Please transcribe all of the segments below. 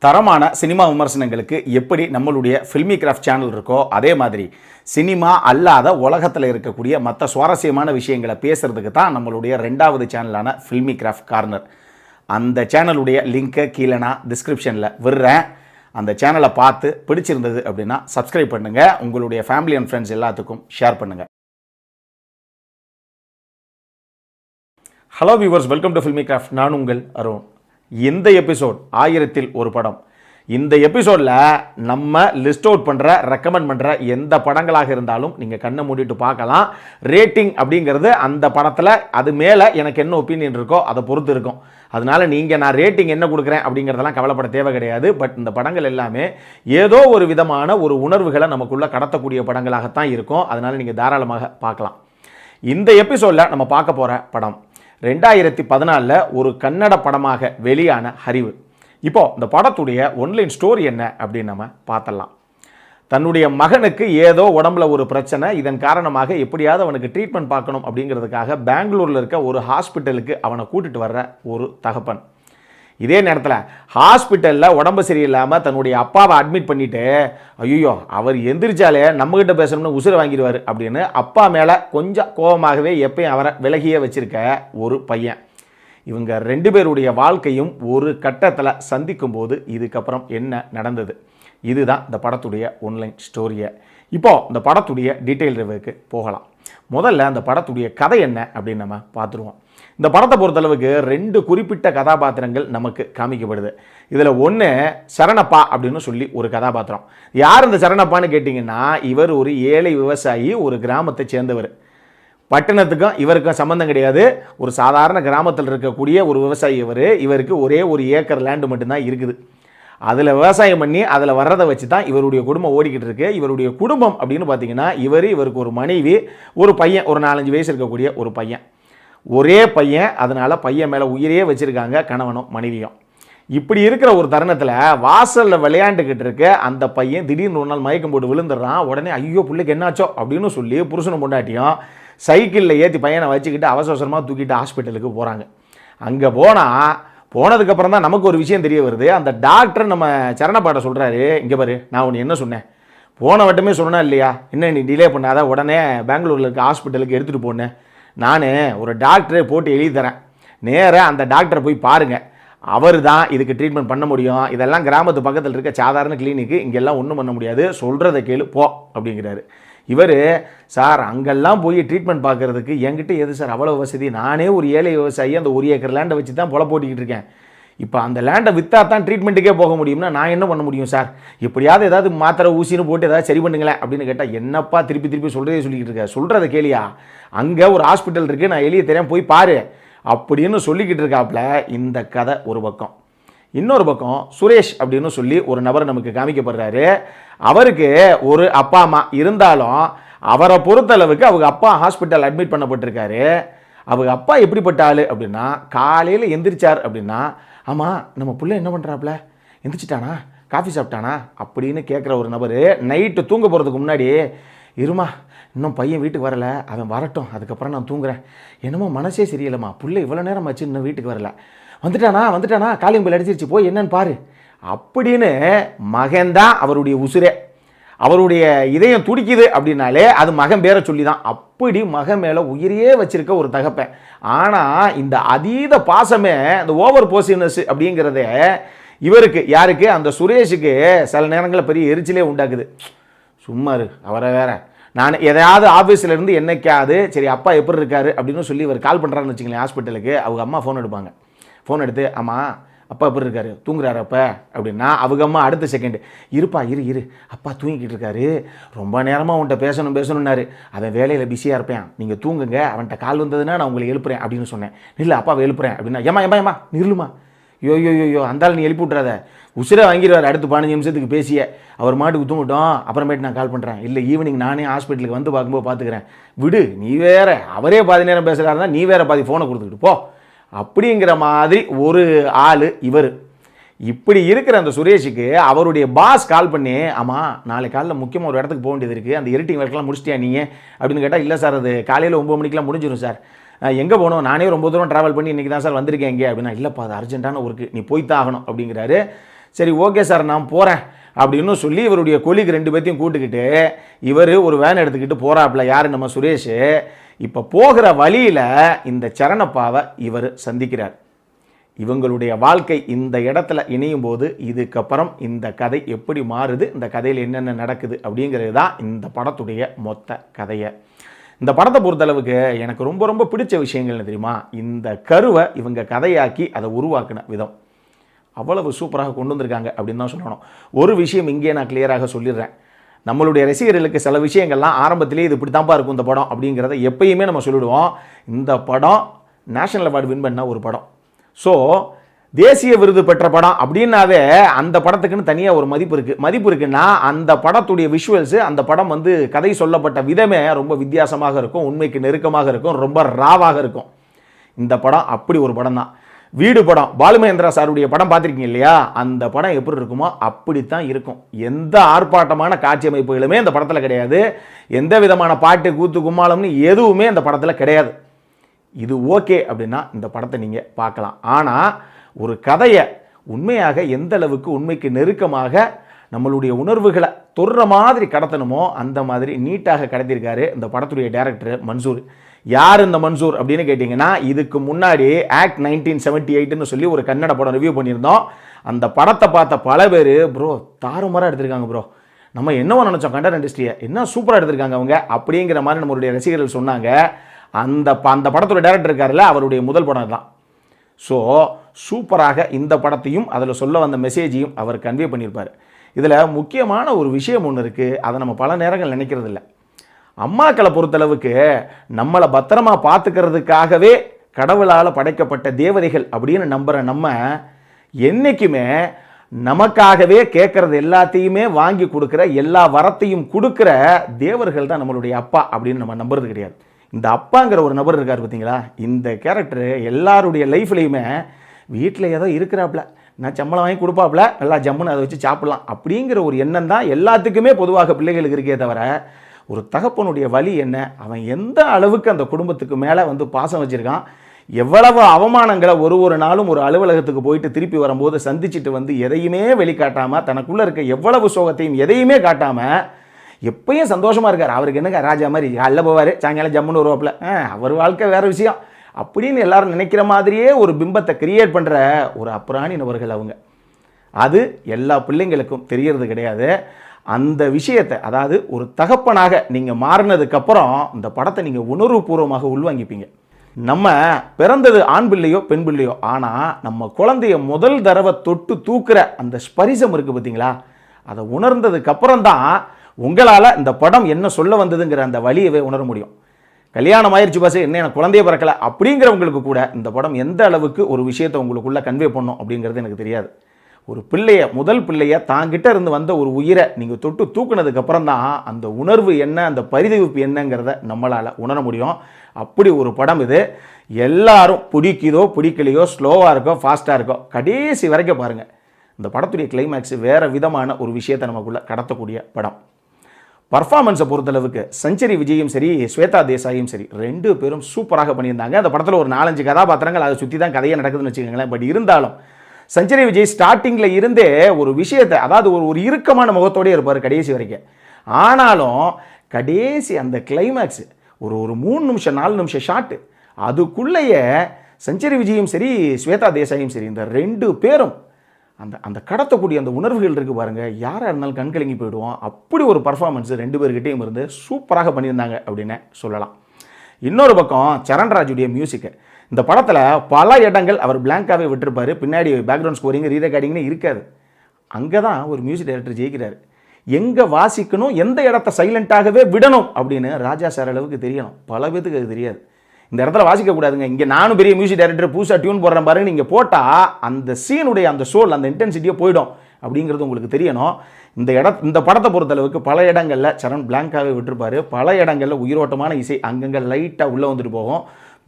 தரமான சினிமா விமர்சனங்களுக்கு எப்படி நம்மளுடைய ஃபில்மி கிராஃப்ட் சேனல் இருக்கோ அதே மாதிரி சினிமா அல்லாத உலகத்தில் இருக்கக்கூடிய மற்ற சுவாரஸ்யமான விஷயங்களை பேசுறதுக்கு தான் நம்மளுடைய ரெண்டாவது சேனலான ஃபில்மி கிராஃப்ட் கார்னர். அந்த சேனலுடைய லிங்கை கீழே நான் டிஸ்கிரிப்ஷனில் விடுறேன். அந்த சேனலை பார்த்து பிடிச்சிருந்தது அப்படின்னா சப்ஸ்கிரைப் பண்ணுங்கள், உங்களுடைய ஃபேமிலி அண்ட் ஃப்ரெண்ட்ஸ் எல்லாத்துக்கும் ஷேர் பண்ணுங்கள். Hello viewers, welcome to filmi craft. நான் உங்கள் அருண். இந்த எபிசோட் 1000ல் ஒரு படம். இந்த எபிசோடில் நம்ம லிஸ்ட் அவுட் பண்ணுற ரெக்கமெண்ட் பண்ணுற எந்த படங்களாக இருந்தாலும் நீங்கள் கண்ணை மூடிட்டு பார்க்கலாம். ரேட்டிங் அப்படிங்கிறது அந்த படத்தில் அது மேலே எனக்கு என்ன ஒப்பீனியன் இருக்கோ அதை பொறுத்து இருக்கும். அதனால் நீங்கள் நான் ரேட்டிங் என்ன கொடுக்குறேன் அப்படிங்கிறதெல்லாம் கவலைப்பட தேவை கிடையாது. பட் இந்த படங்கள் எல்லாமே ஏதோ ஒரு விதமான ஒரு உணர்வுகளை நமக்குள்ளே கடத்தக்கூடிய படங்களாகத்தான் இருக்கும். அதனால் நீங்கள் தாராளமாக பார்க்கலாம். இந்த எபிசோடில் நம்ம பார்க்க போகிற படம் 2014 ஒரு கன்னட படமாக வெளியான ஹரிவு. இப்போ இந்த படத்துடைய ஒன்லைன் ஸ்டோரி என்ன அப்படின்னு நம்ம பார்த்தலாம். தன்னுடைய மகனுக்கு ஏதோ உடம்புல ஒரு பிரச்சனை, இதன் காரணமாக எப்படியாவது அவனுக்கு ட்ரீட்மெண்ட் பார்க்கணும் அப்படிங்கிறதுக்காக பெங்களூரில் இருக்க ஒரு ஹாஸ்பிட்டலுக்கு அவனை கூட்டிட்டு வர்ற ஒரு தகப்பன். இதே நேரத்தில் ஹாஸ்பிட்டலில் உடம்பு சரியில்லாமல் தன்னுடைய அப்பாவை அட்மிட் பண்ணிவிட்டு, ஐயோ அவர் எந்திரிச்சாலே நம்மகிட்ட பேசணும்னு உசுரை வாங்கிடுவார் அப்படின்னு அப்பா மேலே கொஞ்சம் கோபமாகவே எப்பயும் அவரை விலகியே வச்சிருக்க ஒரு பையன். இவங்க ரெண்டு பேருடைய வாழ்க்கையும் ஒரு கட்டத்தில் சந்திக்கும் போது இதுக்கப்புறம் என்ன நடந்தது, இதுதான் இந்த படத்துடைய ஒன்லைன் ஸ்டோரியை. இப்போது இந்த படத்துடைய டீட்டெயில் ரிவ்யூக்கு போகலாம். முதல்ல அந்த படத்துடைய கதை என்ன அப்படின்னு நம்ம பார்த்துருவோம். இந்த படத்தை பொறுத்தளவுக்கு 2 குறிப்பிட்ட கதாபாத்திரங்கள் நமக்கு காமிக்கப்படுது. இதில் ஒன்று சரணப்பா அப்படின்னு சொல்லி ஒரு கதாபாத்திரம். யார் இந்த சரணப்பான்னு கேட்டிங்கன்னா, இவர் ஒரு ஏழை விவசாயி, ஒரு கிராமத்தை சேர்ந்தவர். பட்டணத்துக்கும் இவருக்கும் சம்மந்தம் கிடையாது. ஒரு சாதாரண கிராமத்தில் இருக்கக்கூடிய ஒரு விவசாயி இவருக்கு ஒரே ஒரு ஏக்கர் லேண்டு மட்டும்தான் இருக்குது. அதில் விவசாயம் பண்ணி அதில் வர்றதை வச்சு தான் இவருடைய குடும்பம் ஓடிக்கிட்டு இருக்கு. இவருடைய குடும்பம் அப்படின்னு பார்த்தீங்கன்னா, இவருக்கு ஒரு மனைவி, ஒரு பையன், ஒரு 4-5 வயசு இருக்கக்கூடிய ஒரு பையன். ஒரே பையன், அதனால் பையன் மேலே உயிரே வச்சுருக்காங்க கணவனும் மனைவியும். இப்படி இருக்கிற ஒரு தருணத்தில் வாசலில் விளையாண்டுக்கிட்டு இருக்க அந்த பையன் திடீர்னு ஒரு நாள் மயக்கம் போட்டு விழுந்துடுறான். உடனே ஐயோ பிள்ளைக்கு என்னாச்சோ அப்படின்னு சொல்லி புருஷனை பொண்டாட்டியும் சைக்கிளில் ஏற்றி பையனை வச்சுக்கிட்டு அவசரமாக தூக்கிட்டு ஹாஸ்பிட்டலுக்கு போகிறாங்க. அங்கே போனதுக்கப்புறம் தான் நமக்கு ஒரு விஷயம் தெரிய வருது. அந்த டாக்டர் நம்ம சரணப்பாட்ட சொல்கிறாரு, இங்கே பாரு, நான் உன்னை என்ன சொன்னேன், போன வட்டமே சொன்னா இல்லையா, என்ன நீ டிலே பண்ணாத, உடனே பெங்களூரில் இருக்க ஹாஸ்பிட்டலுக்கு எடுத்துகிட்டு போனேன், நான் ஒரு டாக்டரை போட்டு எழுதி தரேன், நேராக அந்த டாக்டரை போய் பாருங்கள், அவர் தான் இதுக்கு ட்ரீட்மெண்ட் பண்ண முடியும், இதெல்லாம் கிராமத்து பக்கத்தில் இருக்க சாதாரண கிளினிக்கு, இங்கெல்லாம் ஒன்றும் பண்ண முடியாது, சொல்கிறத கேளு போ அப்படிங்கிறாரு. இவர், சார் அங்கெல்லாம் போய் ட்ரீட்மெண்ட் பார்க்குறதுக்கு என்கிட்ட எது சார் அவ்வளோ வசதி, நானே ஒரு ஏழை விவசாயி, அந்த 1 ஏக்கர் லேண்டை வச்சு தான் பொலை போட்டிக்கிட்டு இருக்கேன், இப்போ அந்த லேண்டை விற்றா தான் ட்ரீட்மெண்ட்டுக்கே போக முடியும்னா நான் என்ன பண்ண முடியும் சார், எப்படியாவது ஏதாவது மாத்திரை ஊசின்னு போட்டு ஏதாவது சரி பண்ணுங்களேன் அப்படின்னு கேட்டால், என்னப்பா திருப்பி சொல்கிறதே சொல்லிக்கிட்டு இருக்க, சொல்கிறத கேளியா, அங்கே ஒரு ஹாஸ்பிட்டல் இருக்குது, நான் எழுதி தரேன் போய் பாரு அப்படின்னு சொல்லிக்கிட்டு இருக்காப்புல. இந்த கதை ஒரு பக்கம். இன்னொரு பக்கம் சுரேஷ் அப்படின்னு சொல்லி ஒரு நபர் நமக்கு காமிக்கப்படுறாரு. அவருக்கு ஒரு அப்பா அம்மா இருந்தாலும் அவரை பொறுத்தளவுக்கு அவங்க அப்பா ஹாஸ்பிட்டல் அட்மிட் பண்ணப்பட்டிருக்காரு. அவங்க அப்பா எப்படிப்பட்ட ஆள் அப்படின்னா, காலையில் எந்திரிச்சார் அப்படின்னா, ஆமாம் நம்ம பிள்ளை என்ன பண்ணுறாப்புல, எந்திரிச்சிட்டானா, காஃபி சாப்பிட்டானா அப்படின்னு கேட்குற ஒரு நபர். நைட்டு தூங்க போகிறதுக்கு முன்னாடி, இருமா இன்னும் பையன் வீட்டுக்கு வரலை, அவன் வரட்டும், அதுக்கப்புறம் நான் தூங்குறேன், என்னமோ மனசே சரியில்லைம்மா, பிள்ளை இவ்வளோ நேரம் ஆச்சு இன்னும் வீட்டுக்கு வரல, வந்துட்டானா காலிங் பெல் அடிச்சிருச்சு போய் என்னன்னு பாரு அப்படின்னு மகன்தான் அவருடைய உசுரே. அவருடைய இதயம் துடிக்குது அப்படின்னாலே அது மகன் பேரை சொல்லி தான். அப்படி மகன் மேலே உயிரையே வச்சிருக்க ஒரு தகப்பன். ஆனால் இந்த அதீத பாசமே, இந்த ஓவர் போசிவ்னஸ் அப்படிங்கிறத இவருக்கு, யாருக்கு, அந்த சுரேஷுக்கு சில நேரங்களில் பெரிய எரிச்சலே உண்டாக்குது. சும்மாரு அவரை வேற, நான் எதையாவது ஆஃபீஸில் இருந்து என்னைக்காவது சரி அப்பா எப்படி இருக்காரு அப்படின்னு சொல்லி இவர் கால் பண்ணுறாருன்னு வச்சுங்களேன் ஹாஸ்பிட்டலுக்கு, அவங்க அம்மா ஃபோன் எடுப்பாங்க. ஃபோன் எடுத்து, ஆமாம் அப்பா எப்படி இருக்காரு, தூங்குறாரு அப்பா அப்படின்னா, அவங்க அம்மா அடுத்த செகண்டு, இருப்பா இரு அப்பா தூங்கிக்கிட்டு இருக்காரு, ரொம்ப நேரமாக அவன்கிட்ட பேசணும்னாரு, அவன் வேலையில் பிஸியாக இருப்பேன், நீங்கள் தூங்குங்க, அவன்கிட்ட கால் வந்ததுன்னா நான் உங்களை எழுப்புறேன் அப்படின்னு சொன்னேன். இல்லை அப்பாவை எழுப்புறேன் அப்படின்னா, ஏமா நில்லுமா, யோ அந்தாலும் நீ எழுப்பி விட்றாத, உசிரை வாங்கிடுவார் அடுத்து 15 நிமிஷத்துக்கு பேசிய, அவர் மாட்டுக்கு தூங்கட்டும், அப்புறமேட்டு நான் கால் பண்ணுறேன், இல்லை ஈவினிங் நானே ஹாஸ்பிட்டலுக்கு வந்து பார்க்கும்போது பார்த்துக்கிறேன், விடு நீ வேற, அவரே பாதி நேரம் பேசுகிறாருன்னா நீ வேற பாதி ஃபோனை கொடுத்துக்கிட்டு போ அப்படிங்கிற மாதிரி ஒரு ஆள் இவர். இப்படி இருக்கிற அந்த சுரேஷுக்கு அவருடைய பாஸ் கால் பண்ணி, ஆமாம் நாளை காலையில் முக்கியமாக ஒரு இடத்துக்கு போக வேண்டியது இருக்குது, அந்த எடிட்டிங் ஒர்க்கெலாம் முடிச்சிட்டியா நீங்கள் அப்படின்னு கேட்டால், இல்லை சார் அது காலையில் 9 மணிக்கெலாம் முடிஞ்சிடும் சார், எங்கே போகணும், நானே ரொம்ப தூரம் ட்ராவல் பண்ணி இன்றைக்கி தான் சார் வந்திருக்கேன் இங்கே அப்படின்னா, இல்லைப்பா அது அர்ஜென்ட்டான ஒர்க்கு, நீ போய்த்தான் ஆகணும் அப்படிங்கிறாரு. சரி ஓகே சார் நான் போகிறேன் அப்படின்னு சொல்லி இவருடைய கொலிக்கு 2 பேர்த்தையும் கூட்டுக்கிட்டு இவர் ஒரு வேன் எடுத்துக்கிட்டு போகிறாப்புல. யார்? நம்ம சுரேஷ். இப்போ போகிற வழியில் இந்த சரணப்பாவை இவர் சந்திக்கிறார். இவங்களுடைய வாழ்க்கை இந்த இடத்துல இணையும் போது இதுக்கப்புறம் இந்த கதை எப்படி மாறுது, இந்த கதையில் என்னென்ன நடக்குது அப்படிங்கிறது தான் இந்த படத்துடைய மொத்த கதையை. இந்த படத்தை பொறுத்தளவுக்கு எனக்கு ரொம்ப ரொம்ப பிடிச்ச விஷயங்கள்னு தெரியுமா, இந்த கருவை இவங்க கதையாக்கி அதை உருவாக்கின விதம் அவ்வளவு சூப்பராக கொண்டு வந்திருக்காங்க அப்படின்னு தான் சொல்லணும். ஒரு விஷயம் இங்கே நான் கிளியராக சொல்லிடுறேன். நம்மளுடைய ரசிகர்களுக்கு சில விஷயங்கள்லாம் ஆரம்பத்திலே இது இப்படி தான்ப்பா இருக்கும் இந்த படம் அப்படிங்கிறத எப்பயுமே நம்ம சொல்லிடுவோம். இந்த படம் நேஷனல் அவார்டு வின் பண்ண ஒரு படம். ஸோ தேசிய விருது பெற்ற படம் அப்படின்னாவே அந்த படத்துக்குன்னு தனியாக ஒரு மதிப்பு இருக்குன்னா அந்த படத்துடைய விஷுவல்ஸு, அந்த படம் கதை சொல்லப்பட்ட விதமே ரொம்ப வித்தியாசமாக இருக்கும், உண்மைக்கு நெருக்கமாக இருக்கும், ரொம்ப ராவாக இருக்கும். இந்த படம் அப்படி ஒரு படம் தான். வீடு படம், பாலுமகேந்திரா சாருடைய படம் பார்த்துருக்கீங்க இல்லையா, அந்த படம் எப்படி இருக்குமோ அப்படித்தான் இருக்கும். எந்த ஆர்ப்பாட்டமான காட்சி அமைப்புகளுமே இந்த படத்தில் கிடையாது. எந்த விதமான பாட்டு கூத்து கும்மாளம்னு எதுவுமே இந்த படத்தில் கிடையாது. இது ஓகே அப்படின்னா இந்த படத்தை நீங்கள் பார்க்கலாம். ஆனால் ஒரு கதையை உண்மையாக எந்த அளவுக்கு உண்மைக்கு நெருக்கமாக நம்மளுடைய உணர்வுகளை தொடுற மாதிரி கடத்தணுமோ அந்த மாதிரி நீட்டாக கடத்திருக்காரு இந்த படத்துடைய டைரக்டர் மன்சூர். யார் இந்த மன்சூர் அப்படின்னு கேட்டிங்கன்னா, இதுக்கு முன்னாடி ஆக்ட் 1978ன்னு சொல்லி ஒரு கன்னட படம் ரிவ்யூ பண்ணியிருந்தோம். அந்த படத்தை பார்த்த பல பேர் ப்ரோ தாறுமாறாக எடுத்திருக்காங்க ப்ரோ, நம்ம என்னவோ நினச்சோம் கண்டென்ட் இண்டஸ்ட்ரியை, என்ன சூப்பராக எடுத்திருக்காங்க அவங்க அப்படிங்கிற மாதிரி நம்மளுடைய ரசிகர்கள் சொன்னாங்க. அந்த படத்தோட டைரக்டர் இருக்காருல்ல, அவருடைய முதல் படம் தான். ஸோ சூப்பராக இந்த படத்தையும் அதில் சொல்ல வந்த மெசேஜையும் அவர் கன்வே பண்ணியிருப்பார். இதில் முக்கியமான ஒரு விஷயம் ஒன்று இருக்குது, அதை நம்ம பல நேரங்கள் நினைக்கிறது இல்லை. அம்மாக்களை பொறுத்தளவுக்கு நம்மளை பத்திரமா பார்த்துக்கிறதுக்காகவே கடவுளால் படைக்கப்பட்ட தேவதைகள் அப்படின்னு நம்புகிற நம்ம என்றைக்குமே நமக்காகவே கேட்கறது எல்லாத்தையுமே வாங்கி கொடுக்குற, எல்லா வரத்தையும் கொடுக்குற தேவர்கள் தான் நம்மளுடைய அப்பா அப்படின்னு நம்ம நம்புறது கிடையாது. இந்த அப்பாங்கிற ஒரு நபர் இருக்கார் பார்த்தீங்களா, இந்த கேரக்டர் எல்லாருடைய லைஃப்லையுமே வீட்டில் ஏதோ இருக்கிறாப்புல, நான் சம்பளம் வாங்கி கொடுப்பாப்புல, நல்லா ஜம்முன்னு அதை வச்சு சாப்பிடலாம் அப்படிங்கிற ஒரு எண்ணம் தான் எல்லாத்துக்குமே பொதுவாக பிள்ளைகளுக்கு இருக்கே தவிர, ஒரு தகப்பனுடைய வழி என்ன, அவன் எந்த அளவுக்கு அந்த குடும்பத்துக்கு மேலே பாசம் வச்சுருக்கான், எவ்வளவு அவமானங்களை ஒரு நாளும் ஒரு அலுவலகத்துக்கு போயிட்டு திருப்பி வரும்போது சந்திச்சுட்டு எதையுமே வெளிக்காட்டாமல், தனக்குள்ளே இருக்க எவ்வளவு சோகத்தையும் எதையுமே காட்டாமல் எப்பயும் சந்தோஷமாக இருக்கார். அவருக்கு என்னங்க ராஜா மாதிரி அல்ல போவார், சாயங்காலம் ஜம்முன்னு வருவாப்பில், அவர் வாழ்க்கை வேறு விஷயம் அப்படின்னு எல்லாரும் நினைக்கிற மாதிரியே ஒரு பிம்பத்தை கிரியேட் பண்ணுற ஒரு அப்புறாணி நபர்கள் அவங்க. அது எல்லா பிள்ளைங்களுக்கும் தெரியறது கிடையாது. அந்த விஷயத்தை, அதாவது ஒரு தகப்பனாக நீங்கள் மாறினதுக்கப்புறம் இந்த படத்தை நீங்கள் உணர்வுபூர்வமாக உள்வாங்கிப்பீங்க. நம்ம பிறந்தது ஆண் பிள்ளையோ பெண் பிள்ளையோ, ஆனால் நம்ம குழந்தைய முதல் தடவை தொட்டு தூக்குற அந்த ஸ்பரிசம் இருக்குது பார்த்தீங்களா, அதை உணர்ந்ததுக்கப்புறம் தான் உங்களால் இந்த படம் என்ன சொல்ல வந்ததுங்கிற அந்த வழியவே உணர முடியும். கல்யாணம் ஆயிடுச்சு பாஸ், என்ன எனக்கு குழந்தைய பிறக்கலை அப்படிங்கிறவங்களுக்கு கூட இந்த படம் எந்த அளவுக்கு ஒரு விஷயத்தை உங்களுக்குள்ளே கன்வே பண்ணும் அப்படிங்கிறது எனக்கு தெரியாது. ஒரு பிள்ளைய, முதல் பிள்ளைய தாங்கிட்ட இருந்து வந்த ஒரு உயிரை நீங்கள் தொட்டு தூக்குனதுக்கப்புறம் தான் அந்த உணர்வு என்ன, அந்த பரிதவிப்பு என்னங்கிறத நம்மளால் உணர முடியும். அப்படி ஒரு படம் இது. எல்லாரும் பிடிக்குதோ பிடிக்கலையோ, ஸ்லோவாக இருக்கோ ஃபாஸ்ட்டாக இருக்கோ, கடைசி வரைக்கும் பாருங்கள். இந்த படத்துடைய கிளைமேக்ஸ் வேறு விதமான ஒரு விஷயத்தை நமக்குள்ளே கடத்தக்கூடிய படம். பர்ஃபார்மன்ஸை பொறுத்தளவுக்கு செஞ்சுரி விஜயும் சரி, ஸ்வேதா தேசாயும் சரி, 2 பேரும் சூப்பராக பண்ணியிருந்தாங்க. அந்த படத்தில் ஒரு 4-5 கதாபாத்திரங்கள் அதை சுற்றி தான் கதையை நடக்குதுன்னு வச்சுக்கோங்களேன். பட் இருந்தாலும் செஞ்சுரி விஜய் ஸ்டார்டிங்கில் இருந்தே ஒரு விஷயத்தை, அதாவது ஒரு இறுக்கமான முகத்தோடய இருப்பார் கடைசி வரைக்கும். ஆனாலும் கடைசி அந்த கிளைமேக்ஸ் ஒரு 3 நிமிஷம் 4 நிமிஷம் ஷாட்டு, அதுக்குள்ளேயே செஞ்சுரி விஜயும் சரி, ஸ்வேதா தேசாயும் சரி, இந்த 2 பேரும் அந்த கடத்தக்கூடிய அந்த உணர்வுகள் இருக்குது பாருங்கள், யாராக இருந்தாலும் கண்கலங்கி போயிடுவோம். அப்படி ஒரு பர்ஃபார்மன்ஸ் 2 பேர்கிட்டையும் இருந்து சூப்பராக பண்ணியிருந்தாங்க அப்படின்னு சொல்லலாம். இன்னொரு பக்கம் சரண்ராஜுடைய மியூசிக்கு, இந்த படத்தில் பல இடங்கள் அவர் பிளாங்காகவே விட்டுருப்பார். பின்னாடி பேக்ரவுண்ட் ஸ்கோரிங் ரீரெக்கார்டிங்னு இருக்காது. அங்கே தான் ஒரு மியூசிக் டைரக்டர் ஜெயிக்கிறார். எங்கே வாசிக்கணும், எந்த இடத்த சைலண்ட்டாகவே விடணும் அப்படின்னு ராஜா சார் அளவுக்கு தெரியணும். பல பேத்துக்கு அது தெரியாது. இந்த இடத்துல வாசிக்கக்கூடாதுங்க, இங்கே நானும் பெரிய மியூசிக் டைரக்டர் புதுசாக டியூன் போடுறேன் பாருங்க, நீங்கள் போட்டால் அந்த சீனுடைய அந்த சோல், அந்த இன்டென்சிட்டியே போயிடும் அப்படிங்கிறது உங்களுக்கு தெரியணும். இந்த படத்தை பொறுத்தளவுக்கு பல இடங்களில் சரண் பிளாங்காகவே விட்டுருப்பார். பல இடங்களில் உயிரோட்டமான இசை அங்கங்கே லைட்டாக உள்ளே வந்துட்டு போகும்.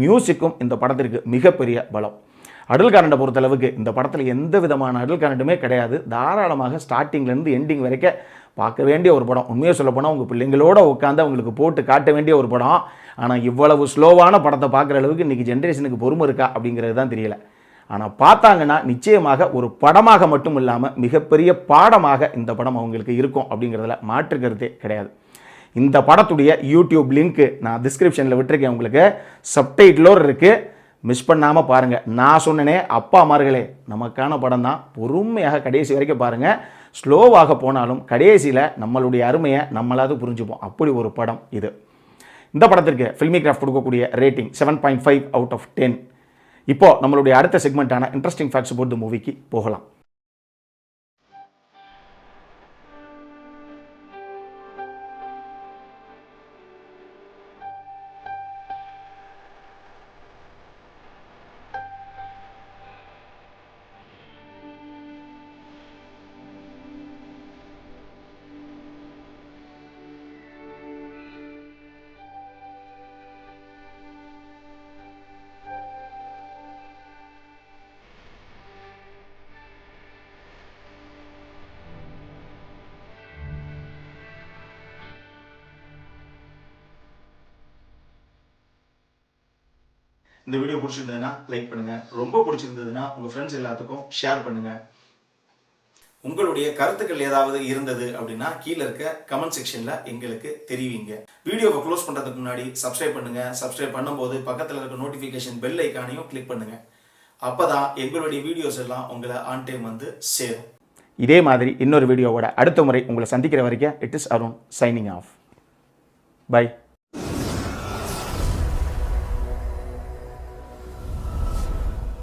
மியூசிக்கும் இந்த படத்திற்கு மிகப்பெரிய பலம். அடல் கரண்டை பொறுத்தளவுக்கு இந்த படத்தில் எந்த விதமான அடல் கரண்டுமே கிடையாது. தாராளமாக ஸ்டார்டிங்லேருந்து எண்டிங் வரைக்கும் பார்க்க வேண்டிய ஒரு படம். உண்மையாக சொல்ல போனால் உங்கள் பிள்ளைங்களோட உட்காந்து அவங்களுக்கு போட்டு காட்ட வேண்டிய ஒரு படம். ஆனால் இவ்வளவு ஸ்லோவான படத்தை பார்க்குற அளவுக்கு இன்றைக்கி ஜென்ரேஷனுக்கு பொறுமை இருக்கா அப்படிங்கிறது தான் தெரியல. ஆனால் பார்த்தாங்கன்னா நிச்சயமாக ஒரு படமாக மட்டும் இல்லாமல் மிகப்பெரிய பாடமாக இந்த படம் அவங்களுக்கு இருக்கும் அப்படிங்கிறதுல மாற்று கருத்தே கிடையாது. இந்த படத்துடைய யூடியூப் லிங்க்கு நான் டிஸ்கிரிப்ஷனில் விட்டுருக்கேன், உங்களுக்கு சப்டைட்டிலோடு இருக்குது, மிஸ் பண்ணாமல் பாருங்கள். நான் சொன்னனே அப்பா அம்மார்களே, நமக்கான படம் தான், பொறுமையாக கடைசி வரைக்கும் பாருங்கள். ஸ்லோவாக போனாலும் கடைசியில் நம்மளுடைய அருமையை நம்மளாவது புரிஞ்சுப்போம். அப்படி ஒரு படம் இது. இந்த படத்திற்கு ஃபில்மி கிராஃப்ட் கொடுக்கக்கூடிய ரேட்டிங் 7.5 அவுட் ஆஃப் 10. இப்போ நம்மளுடைய அடுத்த செக்மெண்ட்டான இன்ட்ரெஸ்டிங் ஃபேக்ட்ஸ் அபவுட் தி மூவிக்கு போகலாம். இந்த வீடியோ பிடிச்சிருந்ததுன்னா லைக் பண்ணுங்க, ரொம்ப பிடிச்சிருந்ததுன்னா உங்க ஃப்ரெண்ட்ஸ் எல்லாத்துக்கும் ஷேர் பண்ணுங்க. உங்களுடைய கருத்துக்கள் ஏதாவது இருந்தது அப்படின்னா கீழே இருக்க கமெண்ட் செக்ஷன்ல எங்களுக்கு தெரிவிங்க. வீடியோவை க்ளோஸ் பண்றதுக்கு முன்னாடி சப்ஸ்கிரைப் பண்ணுங்க. சப்ஸ்கிரைப் பண்ணும்போது பக்கத்தில் இருக்க நோட்டிஃபிகேஷன் பெல் ஐக்கானையும் கிளிக் பண்ணுங்க. அப்பதான் எங்களுடைய வீடியோஸ் எல்லாம் உங்களை ஆன் டைம் வந்து சேரும். இதே மாதிரி இன்னொரு வீடியோவோட அடுத்த முறை உங்களை சந்திக்கிற வரைக்கும் it is Arun signing off. By.